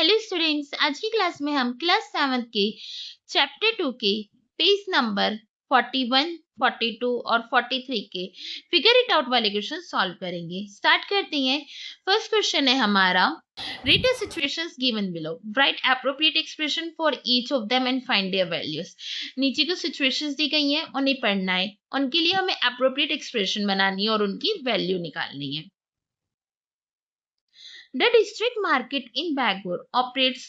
Hello students, आज की class में हम क्लास 7 के चैप्टर 2 के पेज नंबर 41, 42 और 43 के फिगर इट आउट वाले क्वेश्चन सॉल्व करेंगे। स्टार्ट करते हैं। फर्स्ट क्वेश्चन है हमारा, read the situations given below, right appropriate expression for each of them and find there values. नीचे को सिचुएशंस दी गई हैं, उन्हें पढ़ना है, उनके लिए हमें एप्रोप्रिएट एक्सप्रेशन बनानी है और उनकी वैल्यू निकालनी है। The district market in Bangalore operates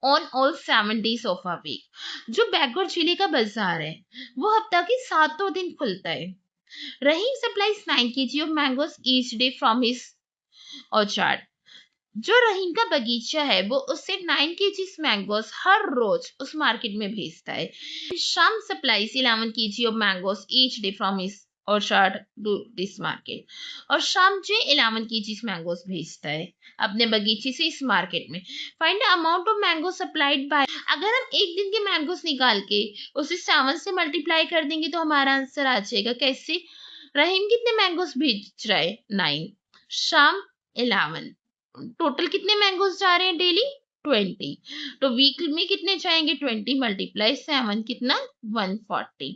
on all 7 days of a week. जो बैंगलोर जिले का बाजार है वो हफ्ता के 7 दिन खुलता है। Rahim supplies 9 kg of mangoes each day from his orchard. जो रहीम का बगीचा है वो उससे 9 kg मैंगोस हर रोज उस मार्केट में भेजता है। शाम supplies 11 kg of mangoes each day from his orchard to this market. और शाम जो 11 kg मैंगोस भेजता है अपने बगीचे से इस मार्केट में। Find the amount of mango supplied by. अगर हम एक दिन के मैंगोस निकाल के उसे 7 से मल्टीप्लाई कर देंगे तो हमारा आंसर आ जाएगा। कैसे? रहीम कितने मैंगोस भेज रहा है? 9, शाम 11, टोटल कितने मैंगोज जा रहे हैं डेली? 20। तो वीक में कितने जाएंगे? 20 मल्टीप्लाई 7 कितना? 140।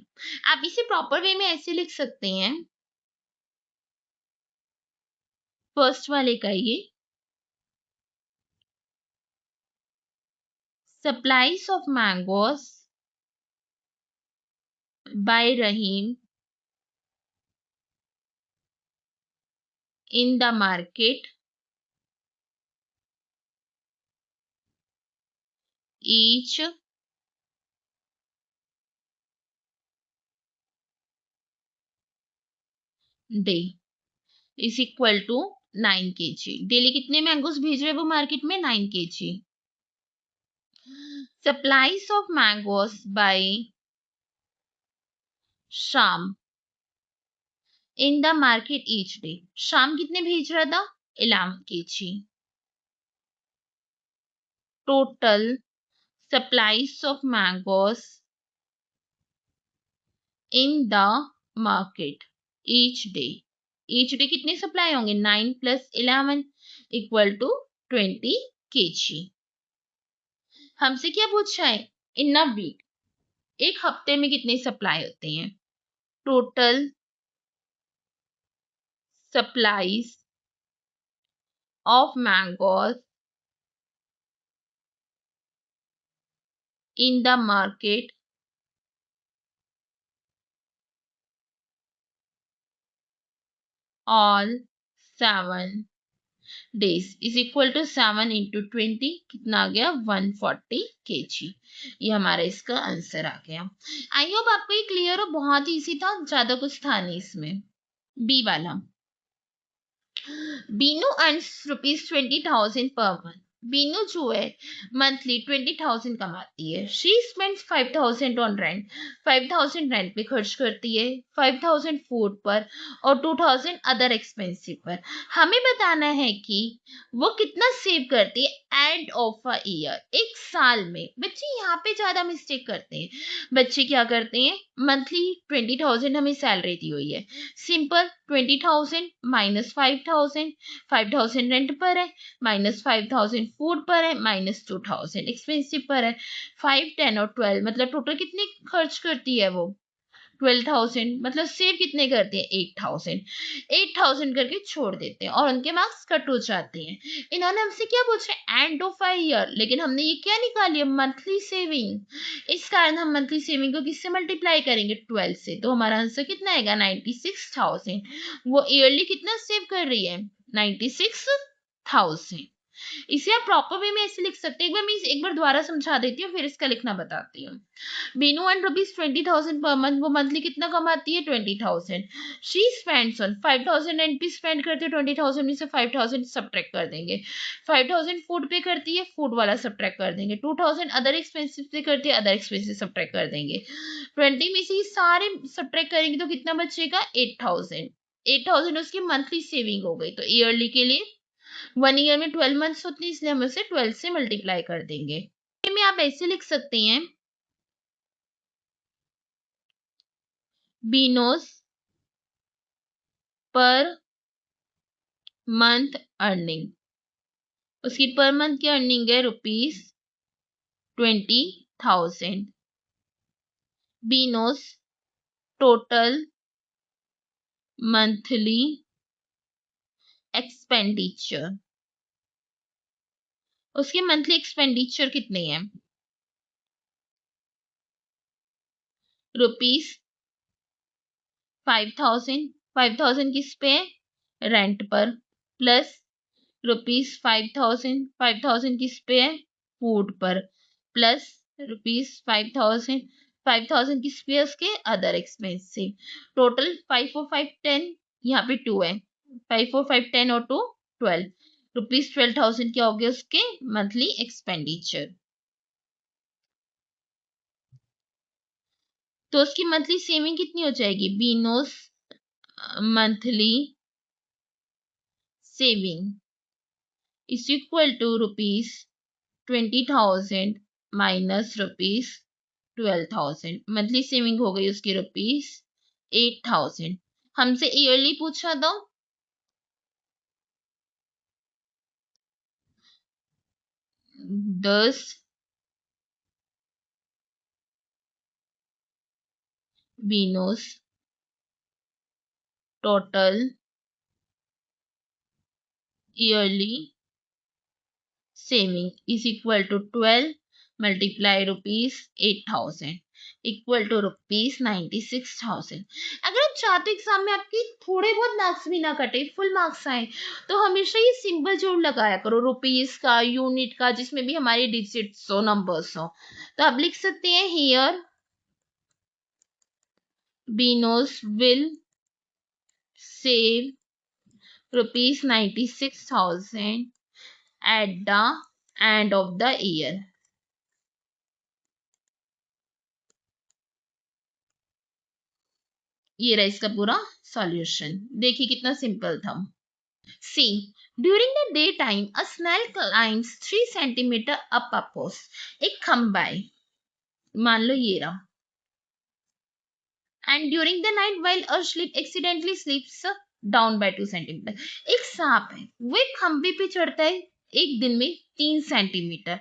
आप इसे प्रॉपर वे में ऐसे लिख सकते हैं, फर्स्ट वाले का ये supplies of mangoes by Shyam in the market each day is equal to 9 kg। Daily कितने मैंगोस भेज रहे हैं वो मार्केट में? 9 kg। Supplies of mangoes by Shyam in the market each day. Shyam कितने भेज रहा था? 11 kg। Total supplies of mangoes in the market each day. Each day कितने सप्लाई होंगे? 9 + 11 इक्वल टू 20 kg। हमसे क्या पूछा है? इन अ वीक, एक हफ्ते में कितने सप्लाई होते हैं? Total supplies of mangoes in the market all 7 days is equal to 7 into 20 कितना आ गया? 140 kg। ये हमारा इसका आंसर आ गया। आई होप आपको ये क्लियर हो, बहुत इजी था, ज्यादा कुछ था नहीं इसमें। बी वाला, Binu earns ₹20,000 per month. Binu जो है मंथली 20,000 कमाती है। She spends 5,000 on rent. 5,000 rent पे खर्च करती है, 5,000 फूड पर और 2,000 अदर एक्सपेंसिव पर। हमें बताना है कि वो कितना सेव करती है एंड ऑफ अ ईयर, एक साल में। बच्चे यहाँ पे ज्यादा मिस्टेक करते हैं। बच्चे क्या करते हैं? मंथली 20,000 हमें सैलरी दी हुई है, सिंपल 20,000 माइनस 5,000, 5,000 रेंट पर है, माइनस 5,000 फूड पर है, माइनस 2,000 एक्सपेंसिव पर है। 5, 10 और 12 मतलब टोटल कितने खर्च करती है वो? 12,000। मतलब सेव कितने करते हैं? 8,000। 8,000 करके छोड़ देते हैं और उनके मार्क्स कट हो जाते हैं। इन्होंने हमसे क्या पूछा? एंड ऑफ अ ईयर, लेकिन हमने ये क्या निकाली है? Monthly saving. इस कारण हम मंथली सेविंग को किससे मल्टीप्लाई करेंगे? 12 से। तो हमारा आंसर कितना आएगा? 96,000। वो ईयरली कितना सेव कर रही है? 96,000। इसे आप प्रॉपर वे में ऐसे लिख सकते हैं। एक बार दोबारा समझा देती हूँ, फिर इसका लिखना बताती हूँ। Binu and ₹20,000 per month. वो मंथली कितना कमाती है? 20,000। शी स्पेंड्स ऑन 5,000 रेंट पे स्पेंड करती है, 20,000 में से 5,000 सब्ट्रैक्ट कर देंगे। 5,000 फूड पे करती है, फूड वाला सब्ट्रैक्ट कर देंगे। 2,000 अदर एक्सपेंसिव पे करती है, अदर एक्सपेंसिव सब्ट्रैक्ट कर देंगे। 20 में से ये सारे सब्ट्रैक्ट करेंगे तो कितना बचेगा? 8,000। 8,000 उसकी मंथली सेविंग हो गई। तो ईयरली के लिए 1 ईयर में 12 मंथ्स होते हैं, इसलिए हम उसे 12 से मल्टीप्लाई कर देंगे। में आप ऐसे लिख सकते हैं, बीनोस पर मंथ अर्निंग। उसकी पर मंथ की अर्निंग है ₹20,000। बीनोस टोटल मंथली एक्सपेंडिचर, उसके मंथली एक्सपेंडिचर कितने हैं? ₹5,000। 5,000 किस पे है? रेंट पर। प्लस ₹5,000। 5,000 किस पे है? फूड पर। प्लस ₹5,000। 5,000 किस पे है? उसके अदर एक्सपेंसिव। टोटल 5 और 5 10, यहाँ पे 2 है। 5 और 5 10 और 2 12। ₹12,000 क्या हो गया उसके मंथली एक्सपेंडिचर। तो उसकी मंथली सेविंग कितनी हो जाएगी? Beeno's monthly saving is equal to ₹20,000 minus ₹12,000। Monthly saving हो गई उसकी ₹8,000। हमसे ईयरली पूछा तो 10 Beeno's total yearly saving is equal to 12 multiply ₹8,000 equal to ₹96,000। अगर आप चाहते एग्जाम में आपके थोड़े बहुत मार्क्स भी ना कटे, फुल मार्क्स आए, तो हमेशा ये सिंबल जरूर लगाया करो, रुपीस का, यूनिट का, जिसमें भी हमारे डिजिट्स हो, नंबर्स हो। तो आप लिख सकते हैं here Beeno's will save ₹96,000 at the end of the year। ये रहा इसका पूरा सॉल्यूशन। देखिए कितना सिंपल था। See during the day time a snail climbs 3 centimetres up a post. एक खंबा है, मान लो ये रहा। And during the night while asleep accidentally slips down by 2 centimetres. एक सांप है, वो एक खंबे पे चढ़ता है एक दिन में 3 सेंटीमीटर।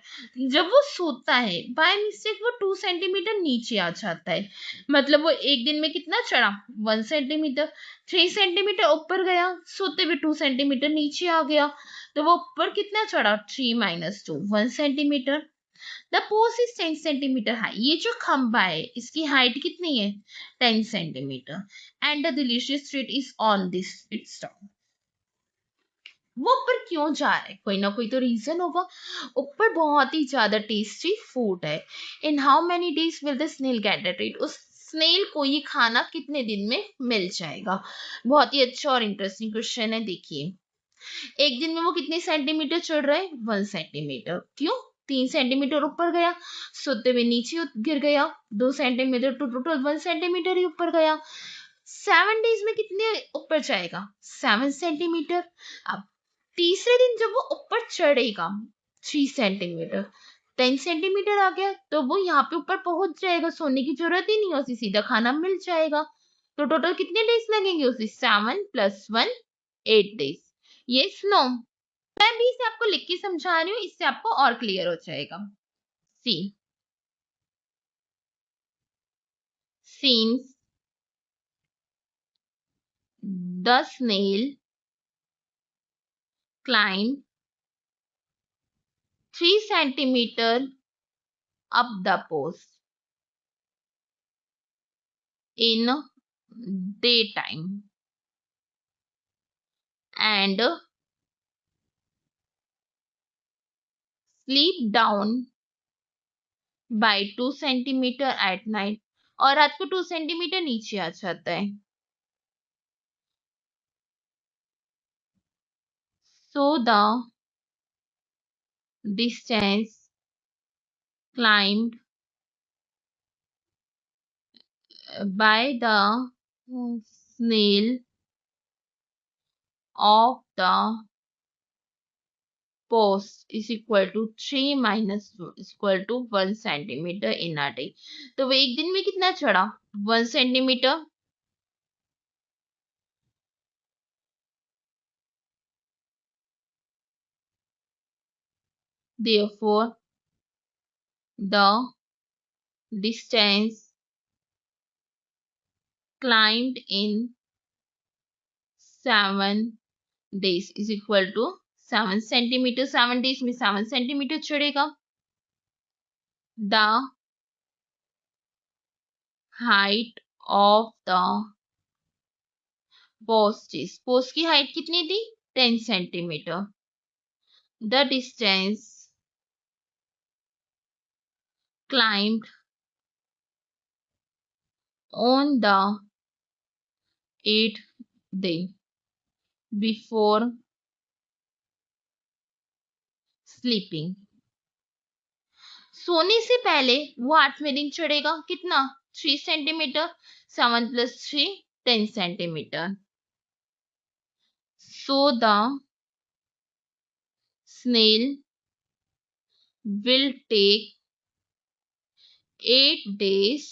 जब वो सोता है बाय मिस्टेक वो 2 सेंटीमीटर नीचे आ जाता है। मतलब वो एक दिन में कितना चढ़ा? 1 सेंटीमीटर। 3 सेंटीमीटर ऊपर गया, सोते हुए 2 सेंटीमीटर नीचे आ गया, तो वो ऊपर कितना चढ़ा? 3 minus 2, 1 centimetre. The post is 10 centimetre high. ये जो खंबा है इसकी हाइट कितनी है? 10 centimetre. And the delicious treat is on this its top. वो ऊपर क्यों जा रहा है? कोई ना कोई तो रीजन होगा। ऊपर बहुत ही ज्यादा टेस्टी फूड है। In how many days will the snail get the treat? उस स्नेल को ये खाना कितने दिन में मिल जाएगा? बहुत ही अच्छा और इंटरेस्टिंग क्वेश्चन है। देखिए एक दिन में वो कितने सेंटीमीटर चढ़ रहा है? 1 सेंटीमीटर। क्यों? 3 सेंटीमीटर ऊपर गया, सोते हुए नीचे गिर गया, 2 सेंटीमीटर, तो टोटल 1 सेंटीमीटर ही ऊपर गया। 7 डेज में कितने ऊपर जाएगा? 7 सेंटीमीटर। अब तीसरे दिन जब वो ऊपर चढ़ेगा 3 सेंटीमीटर, 10 सेंटीमीटर आ गया, तो वो यहाँ पे ऊपर पहुंच जाएगा, सोने की जरूरत ही नहीं है, उसे सीधा खाना मिल जाएगा। तो टोटल कितने डेज लगेंगे उसे? 7 + 1 8 डेज। ये नो, मैं भी इसे आपको लिख के समझा रही हूँ, इससे आपको और क्लियर हो जाएगा। सी since the snail climbed 3 centimeter up the post in daytime and sleep down by 2 centimeter at night, और रात को 2 सेंटीमीटर नीचे आ जाता है। So the distance climbed by the snail of the post is equal to 3 minus 2 is equal to 1 centimeter in a day। तो वो एक दिन में कितना चढ़ा? 1 centimetre. Therefore, the distance climbed in 7 days is equal to 7 centimeter. 7 days में 7 centimeter चढ़ेगा. The height of the post की हाइट कितनी थी? 10 centimeter. The distance climbed on the 8th day before sleeping. सोने से पहले वो 8वें दिन चढ़ेगा. कितना? 3 centimetre. 7 plus 3 10 centimeter. So the snail will take 8 days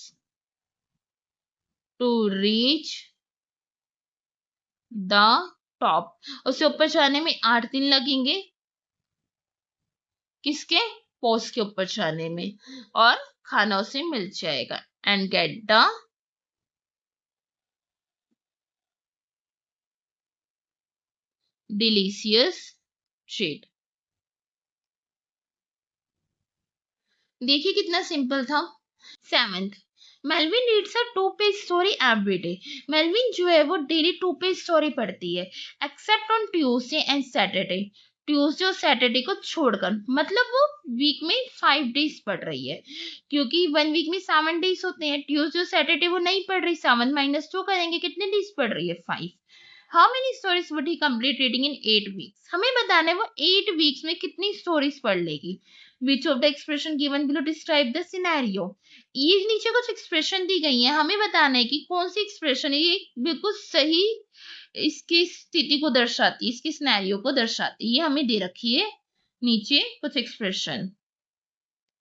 to reach the top. उससे ऊपर जाने में 8 दिन लगेंगे. किसके? पोस्ट के ऊपर जाने में. और खाना उसे मिल जाएगा. And get the delicious treat. देखिए कितना सिंपल था. 7th, मेलविन रीड्स अ 2 page story every day. Melvin जो है वो डेली 2 पेज स्टोरी पढ़ती है except on Tuesday and Saturday. Tuesday और सैटरडे को छोड़कर. मतलब वो वीक में 5 डेज पढ़ रही है, क्योंकि 1 वीक में 7 डेज होते हैं. ट्यूसडे और सैटरडे वो नहीं पढ़ रही. 7 माइनस 2 करेंगे, कितने डेज पढ़ रही है? 5. How many stories would he complete reading in 8 weeks. हमें बताना है वो 8 वीक्स में कितनी स्टोरीज पढ़ लेगी. Which of the expression given below describe the scenario. ये नीचे कुछ एक्सप्रेशन दी गई है, हमें बताना है कि कौन सी एक्सप्रेशन है ये बिल्कुल सही इसकी स्थिति को दर्शाती है, इसके सिनेरियो को दर्शाती है. ये हमें दे रखी है नीचे कुछ एक्सप्रेशन.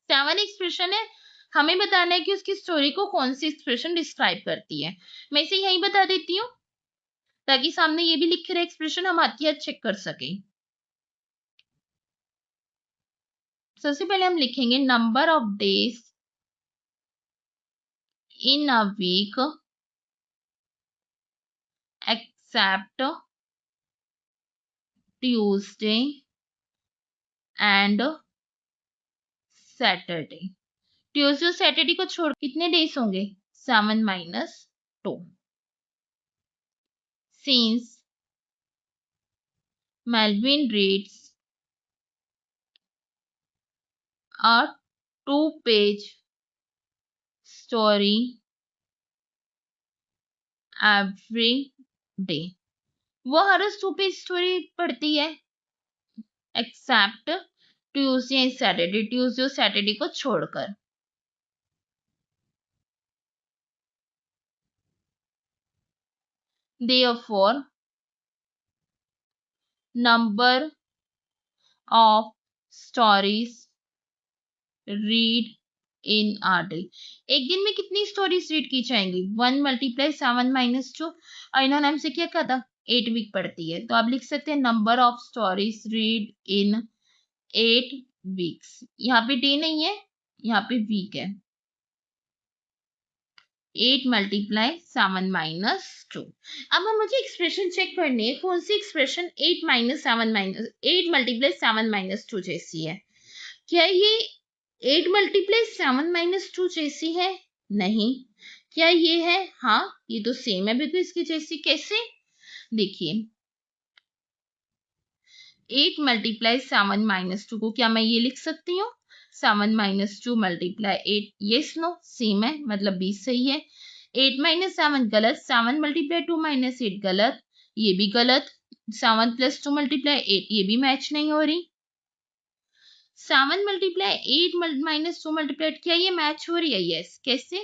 7 एक्सप्रेशन है, हमें बताना है कि उसकी स्टोरी को कौन सी एक्सप्रेशन डिस्क्राइब करती है. मैं इसे यही बता देती हूँ ताकि सामने ये भी लिखे रहे एक्सप्रेशन, हम हाथ चेक कर सके. सबसे पहले हम लिखेंगे number of days in a week except Tuesday and Saturday. Tuesday और सैटरडे को छोड़ कितने डेज होंगे? 7 minus 2. Since Melvin reads a 2-page story every day. वो हर रोज 2-पेज स्टोरी पढ़ती है except Tuesday and Saturday. Tuesday और सैटरडे को छोड़कर. Therefore, number of stories read in a day. एक दिन में कितनी स्टोरीज रीड की जाएंगी? 1 मल्टीप्लाई 7 माइनस 2. और इन्होंने हमसे क्या कहा था? 8 वीक पढ़ती है, तो आप लिख सकते हैं number of stories read in 8 weeks. यहाँ पे डे नहीं है, यहाँ पे वीक है. 8 मल्टीप्लाई 7 माइनस 2. अब हम मुझे एक्सप्रेशन चेक करनी है कौन सी एक्सप्रेशन 8 मल्टीप्लाई 7 माइनस 2 जैसी है. क्या ये 8 मल्टीप्लाई 7 माइनस 2 जैसी है? नहीं. क्या ये है? हाँ, ये तो सेम है बिल्कुल इसकी जैसी. कैसे? देखिए 8 मल्टीप्लाई 7 माइनस 2 को क्या मैं ये लिख सकती हूँ? 7 minus 2 multiply 8. Yes no, same है, मतलब 20 सही है. 8 माइनस 7 गलत. 7 मल्टीप्लाई 2 माइनस 8 गलत. ये भी गलत. 7 प्लस 2 मल्टीप्लाई 8 ये भी मैच नहीं हो रही. 7 मल्टीप्लाई 8 माइनस 2 मल्टीप्लाई 8 क्या ये मैच हो रही है? यस. कैसे?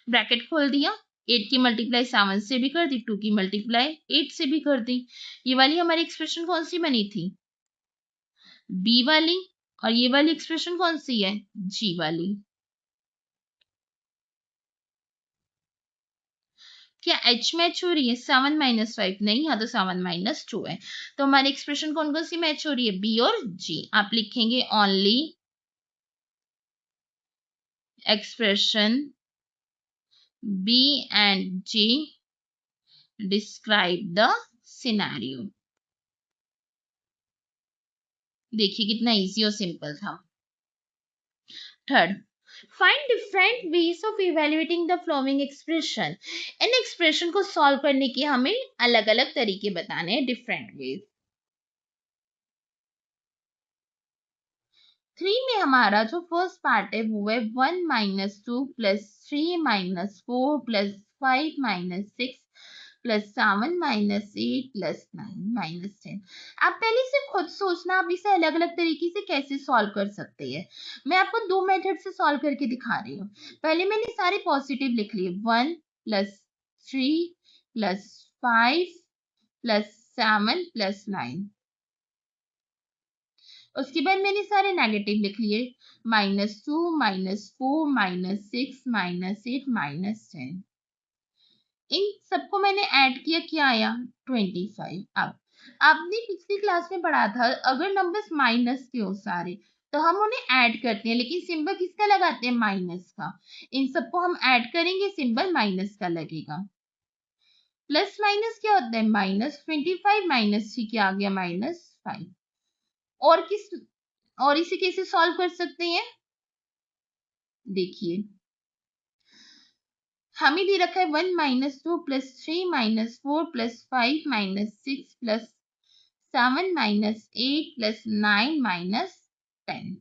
ब्रैकेट खोल दिया, 8 की मल्टीप्लाई 7 से भी कर दी, 2 की मल्टीप्लाई 8 से भी कर दी. ये वाली हमारी एक्सप्रेशन कौन सी बनी थी? बी वाली. और ये वाली एक्सप्रेशन कौन सी है? जी वाली. क्या h मैच हो रही है? 7 माइनस 5 नहीं, यहाँ तो 7 माइनस 2 है। तो हमारी एक्सप्रेशन कौन कौन सी मैच हो रही है? बी और जी। आप लिखेंगे only expression B and G describe the scenario. देखिए कितना इजी और सिंपल था। Third, find different ways of evaluating the following expression. इन एक्सप्रेशन को सॉल्व करने के हमें अलग अलग तरीके बताने हैं, डिफरेंट वेज। 3 में हमारा जो फर्स्ट पार्ट है वो है 1 minus 2 plus 3 minus 4 plus 5 minus 6 plus 7 minus 8 plus 9 minus 10। आप पहले से खुद सोचना आप इसे अलग अलग तरीके से कैसे सॉल्व कर सकते हैं। मैं आपको दो मेथड से सॉल्व करके दिखा रही हूँ। पहले मैंने सारे पॉजिटिव लिख लिए, 1 प्लस 3 प्लस 5 प्लस 7 प्लस 9। उसके बाद मैंने सारे नेगेटिव लिख लिए, -2 -4 -6 -8 -10। इन सबको मैंने ऐड किया, क्या आया? 25। अब आपने पिछली क्लास में पढ़ा था अगर नंबर्स माइनस के हो सारे तो हम उन्हें ऐड करते हैं, लेकिन सिंबल किसका लगाते हैं? माइनस का। इन सबको हम ऐड करेंगे, सिंबल माइनस का लगेगा। प्लस माइनस क्या होता है? -25 -3 क्या आ गया? -5। और इसे कैसे सॉल्व कर सकते हैं? देखिए हमें दे रखा है 1 minus 2 plus 3 minus 4 plus 5 minus 6 plus 7 minus 8 plus 9 minus 10।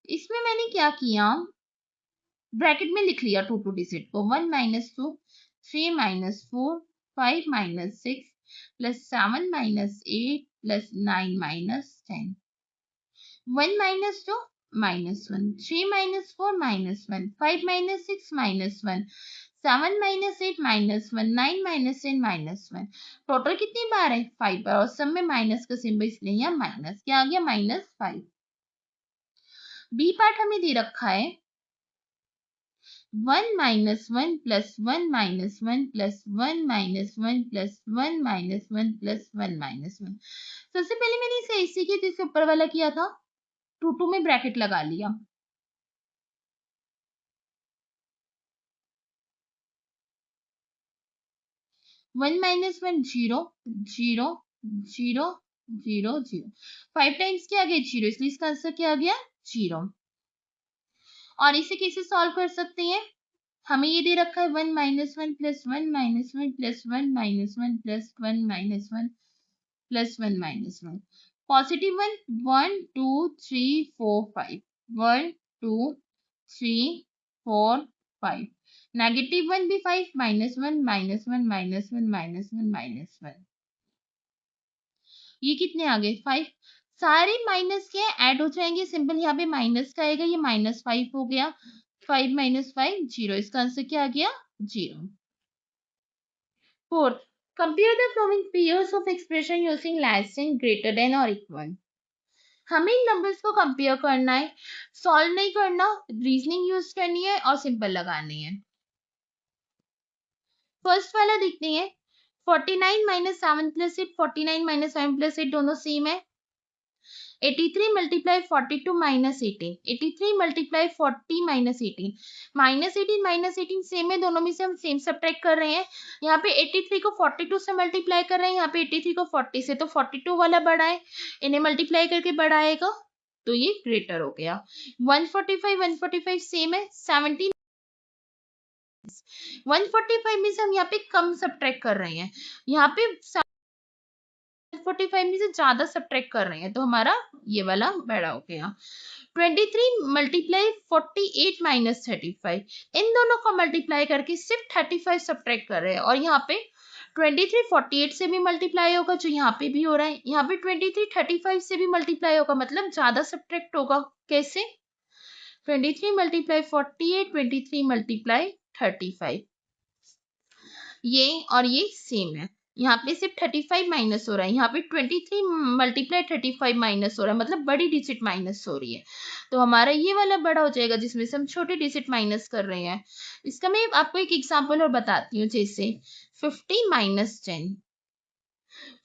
इसमें मैंने क्या किया, ब्रैकेट में लिख लिया टू डिजिट को, 1 minus 2 3 minus 4 5 minus 6 plus 7 minus 8 plus 9 minus 10। 1 minus 2 minus 1, 3 minus 4 minus 1, 5 minus 6 minus 1, 7 minus 8 minus 1, 9 minus 10 minus 1। Total कितनी बार है? 5 बार। और सब में माइनस का सिंबल इसलिए यहाँ माइनस, क्या आ गया? -5। बी पार्ट हमें दे रखा है 1 minus 1 plus 1 minus 1 plus 1 minus 1 plus 1 minus 1 plus 1 minus 1। सबसे पहले मैंने इसे ऐसे किया जिससे ऊपर वाला किया था, 2 में ब्रैकेट लगा लिया। 1 minus 1 0 0 0 0 0। 5 टाइम्स क्या आ गया? 0, इसलिए इसका आंसर क्या आ गया? 0। और इसे कैसे सॉल्व कर सकते हैं? हमें ये दे रखा है 1 minus 1 plus 1 minus 1 plus 1 minus 1 plus 1 minus 1 plus 1 minus 1। Positive 1 1 2 3 4 5, 1 2 3 4 5। Negative 1 भी 5, -1 -1 -1 -1 -1। ये कितने आ गए? 5। सारे माइनस के ऐड हो जाएंगे, सिंपल यहाँ पे माइनस का आएगा, ये -5 हो गया। 5 - 5 0, इसका आंसर क्या आ गया? 0। Fourth, compare the following pairs of expression using less than, greater than और इक्वल। हमें इन नंबर्स को कंपेयर करना है, सॉल्व नहीं करना, रीजनिंग यूज करनी है और सिंपल लगानी है। फर्स्ट वाला देखते हैं, 49 - 7 + 8, 49 - 7 + 8 दोनों सेम है। 83 × 42 - 18, 83 × 40 - 18, -18 सेम है, दोनों में से हम सेम सब्ट्रैक्ट कर रहे हैं। यहाँ पे 83 को 42 से मल्टीप्लाई कर रहे हैं, यहाँ पे 83 को 40 से, तो 42 वाला बड़ा है, इन्हें मल्टीप्लाई करके बड़ा आएगा, तो ये ग्रेटर हो गया। 145 सेम है, 17 145 में से हम यहाँ पे कम सब्ट्रैक्ट कर रहे हैं, यहाँ पे 45 में से ज्यादा सब्ट्रैक्ट कर रहे हैं, तो हमारा ये वाला बड़ा हो गया। 23 × 48 - 35, इन दोनों को मल्टीप्लाई करके सिर्फ 35 सब्ट्रैक्ट कर रहे हैं, और यहाँ पे 23 48 से भी मल्टीप्लाई होगा, जो यहाँ पे भी हो रहा है। यहाँ पे 23 35 से भी मल्टीप्लाई होगा, मतलब ज्यादा सब्ट्रैक्ट होगा। कैसे? 23 × 48, 23 × 35, ये और ये सेम है, यहाँ पे सिर्फ 35 माइनस हो रहा है, यहाँ पे 23 मल्टीप्लाई 35 माइनस हो रहा है, मतलब बड़ी डिजिट माइनस हो रही है। तो हमारा ये वाला बड़ा हो जाएगा जिसमें से हम छोटे डिजिट माइनस कर रहे हैं। इसका मैं आपको एक एग्जांपल और बताती हूँ, जैसे 50 माइनस 10,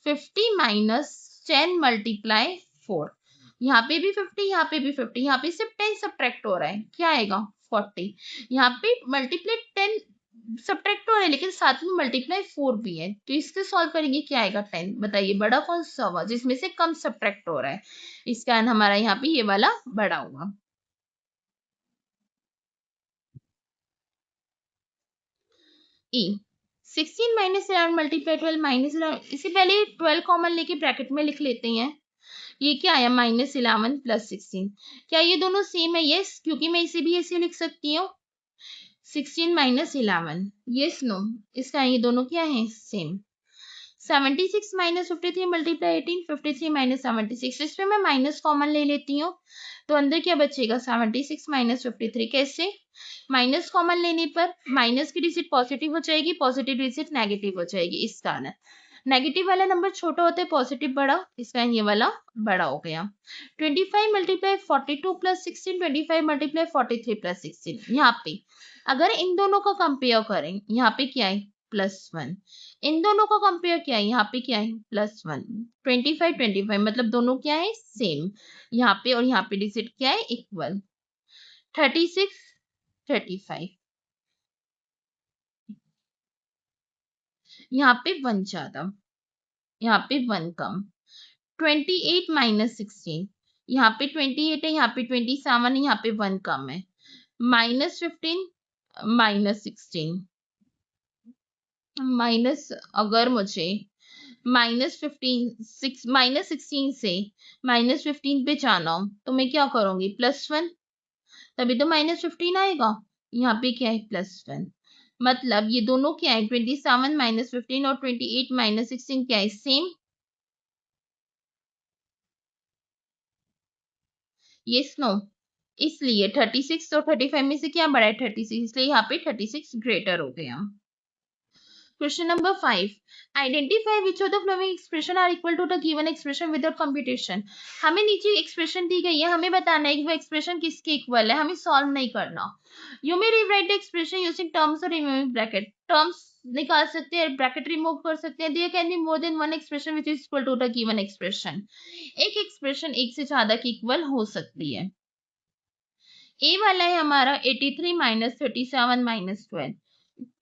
50 माइनस 10 मल्टीप्लाई 4, यहाँ पे भी 50, यहाँ पे भी 50, यहाँ पे सिर्फ 10 सब्ट्रैक्ट हो रहा है, क्या आएगा 40। यहाँ पे मल्टीप्लाई 10 सब्ट्रैक्ट हो रहा है लेकिन साथ में मल्टीप्लाई 4 भी है, तो इसके सॉल्व करेंगे क्या आएगा 10। बताइए बड़ा कौन सा हुआ जिसमें से कम सब्ट्रैक्ट हो रहा है। इसका हमारा यहाँ पे ये वाला बड़ा हुआ। ई 16 माइनस 11 मल्टीप्लाई 12 माइनस 11, इससे पहले 12 कॉमन लेके ब्रैकेट में लिख लेते हैं। ये क्या आया माइनस 11 प्लस 16, क्या ये दोनों सेम है? यस, क्योंकि मैं इसे भी ऐसे लिख सकती हूँ 16 माइनस 11, यस नो, इसका ये दोनों क्या है सेम। 76 माइनस 53 मल्टीप्लाई 18, 53 माइनस 76, इसमें मैं माइनस कॉमन ले लेती हूँ तो अंदर क्या बचेगा 76 माइनस 53, कैसे माइनस कॉमन लेने पर माइनस की डिजिट पॉजिटिव हो जाएगी, पॉजिटिव डिजिट नेगेटिव हो जाएगी, इस कारण नेगेटिव वाला नंबर छोटा होता है, पॉजिटिव बड़ा, इसका ये वाला बड़ा हो गया। 25 मल्टीप्लाई 42 प्लस 16, 25 मल्टीप्लाई 43 प्लस 16, यहाँ पे अगर इन दोनों को कंपेयर करें, यहाँ पे क्या है +1, इन दोनों को कंपेयर किया है, यहाँ पे क्या है +1, 25 25, मतलब दोनों क्या है सेम, यहाँ पे और यहाँ पे डिजिट क्या है इक्वल। 36 35, यहाँ पे 1 ज्यादा, यहाँ पे 1 कम। 28 माइनस 16, यहाँ पे 28 है, यहाँ पे 27 है, यहाँ पे 1 कम है। -15 माइनस 16, माइनस अगर मुझे -16 से -15 पे जाना हो तो मैं क्या करूंगी +1, तभी तो -15 आएगा। यहाँ पे क्या है +1, मतलब ये दोनों क्या है 27 माइनस 15 और 28 माइनस 16 क्या है सेम। यस नो, इसलिए 36 और 35 में से क्या बड़ा है 36, इसलिए यहाँ पे 36 ग्रेटर हो गया। Question number 5, identify which of the following expression are equal to the given expression without computation. हमें नीचे एक्सप्रेशन दी गई है, हमें बताना है कि वो एक्सप्रेशन किसके इक्वल है, हमें सॉल्व नहीं करना। You may rewrite the expression using terms और रिमूविंग ब्रैकेट, टर्म्स निकाल सकते हैं, ब्रैकेट रिमूव कर सकते हैं। There can be more than one expression which is equal to the given expression, एक एक्सप्रेशन एक से ज्यादा की इक्वल हो सकती है। ए वाला है हमारा 83 माइनस 37 माइनस 12,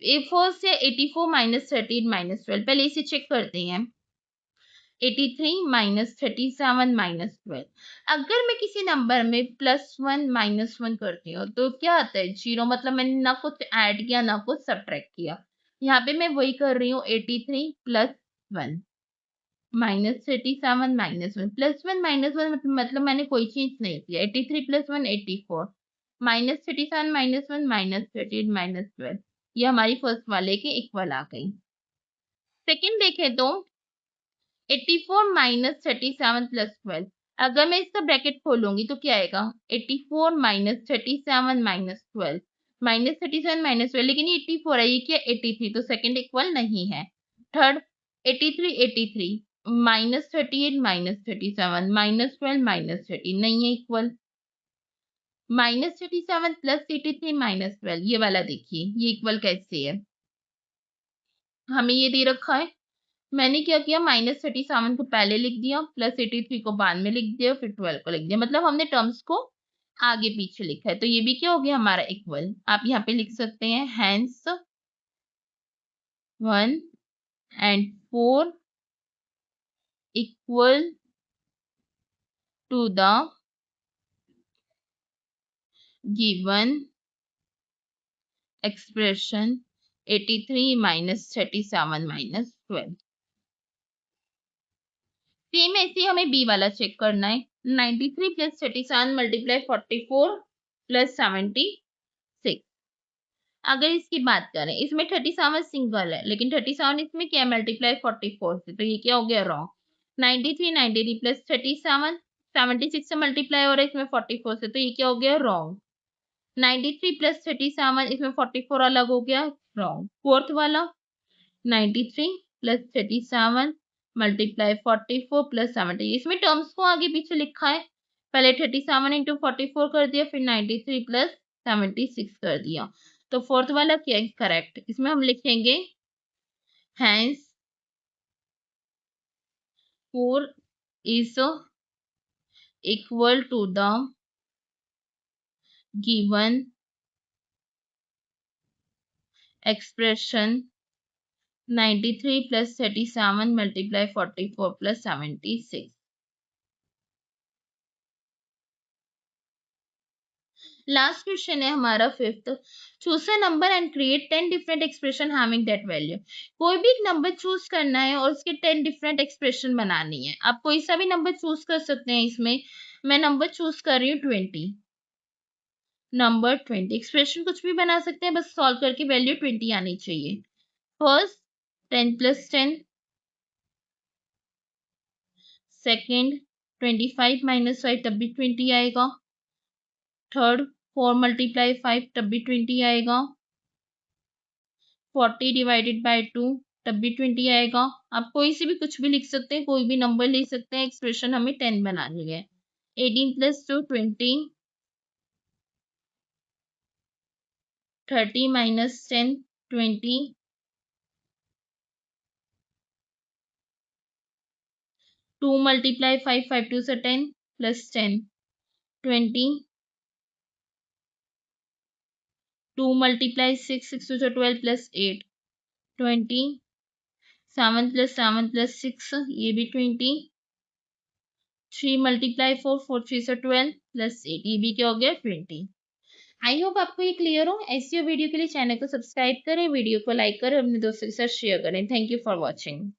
A4 से 84 माइनस 13 माइनस 12, पहले इसे चेक करते हैं। 83 माइनस 37 माइनस 12, अगर मैं किसी नंबर में +1 -1 करती हूँ तो क्या आता है 0, मतलब मैंने ना कुछ ऐड किया ना कुछ सब्ट्रैक्ट किया। यहाँ पे मैं वही कर रही हूँ 83 + 1 माइनस 37 माइनस 1, +1 -1 मतलब मैंने कोई चीज नहीं किया। 83 + 1 84, माइनस 37 माइनस 1 माइनस 13 माइनस 12, ये हमारी फर्स्ट वाले के इक्वल आ गई। सेकंड देखें तो 84 माइनस 37 प्लस 12, अगर मैं इसका ब्रैकेट खोलूंगी तो क्या आएगा 84 माइनस 37 माइनस 12, माइनस 37 माइनस 12, लेकिन ये 84 है, ये क्या 83, तो सेकंड इक्वल नहीं है। Third 83 83 minus 38 minus 37 minus 12 minus 13, नहीं है इक्वल। माइनस 37 प्लस 83 माइनस 12, ये वाला देखिए ये इक्वल कैसे है, हमें ये दे रखा है, मैंने क्या किया -37 को पहले लिख दिया, +83 को बाद में लिख दिया, फिर 12 को लिख दिया, मतलब हमने टर्म्स को आगे पीछे लिखा है, तो ये भी क्या हो गया हमारा इक्वल। आप यहाँ पे लिख सकते हैं hence 1 and 4 equal to the given expression 83 minus 37 minus 12। Same ऐसे हमें बी वाला चेक करना है, 93 प्लस 37 मल्टीप्लाई 44 प्लस 76। अगर इसकी बात करें इसमें 37 सिंगल है लेकिन 37 इसमें क्या मल्टीप्लाई 44 से, तो ये क्या हो गया रॉन्ग। 93 प्लस 37 76 से मल्टीप्लाई हो रहा है इसमें 44 से, तो ये क्या हो गया रॉन्ग। 93 प्लस 37 इसमें 44 अलग हो गया रॉन्ग। फोर्थ वाला 93 प्लस 37 मल्टीप्लाई 44 प्लस 70। इसमें टर्म्स को आगे पीछे लिखा है, पहले 37 इंटू 44 कर दिया, फिर 93 प्लस 76 कर दिया। तो फोर्थ वाला क्या है करेक्ट। इसमें हम लिखेंगे hence 4 is equal to the given expression 93 plus 37 multiply 44 plus 76। Last question है हमारा fifth. Choose a number and create 10 different expression having that value. कोई भी एक नंबर चूज करना है और उसके 10 डिफरेंट एक्सप्रेशन बनानी है। आप कोई सा भी नंबर चूज कर सकते हैं। इसमें मैं नंबर चूज कर रही हूँ 20। नंबर 20 एक्सप्रेशन कुछ भी बना सकते हैं, बस सॉल्व करके वैल्यू 20 आनी चाहिए। फर्स्ट 10 प्लस 10, सेकेंड 25 माइनस 5 तब भी 20 आएगा, थर्ड 4 मल्टीप्लाई 5 तब भी 20 आएगा, 40 डिवाइडेड बाय 2 तब भी 20 आएगा। आप कोई से भी कुछ भी लिख सकते हैं, कोई भी नंबर ले सकते हैं। एक्सप्रेशन हमें 10 बनानी है। 18 प्लस 2 20, 30 माइनस 10 20, 2 मल्टीप्लाई 5 5 2 से 10 प्लस 10 20, 2 मल्टीप्लाई 6 6 2 से 12 प्लस 8 20, 7 प्लस 7 प्लस 6 ये भी 20, 3 मल्टीप्लाई 4 4 3 से 12 प्लस 8 ये भी क्या हो गया 20। आई होप आपको ये क्लियर हो। ऐसी वीडियो के लिए चैनल को सब्सक्राइब करें, वीडियो को लाइक करें, अपने दोस्तों के साथ शेयर करें। Thank you for watching.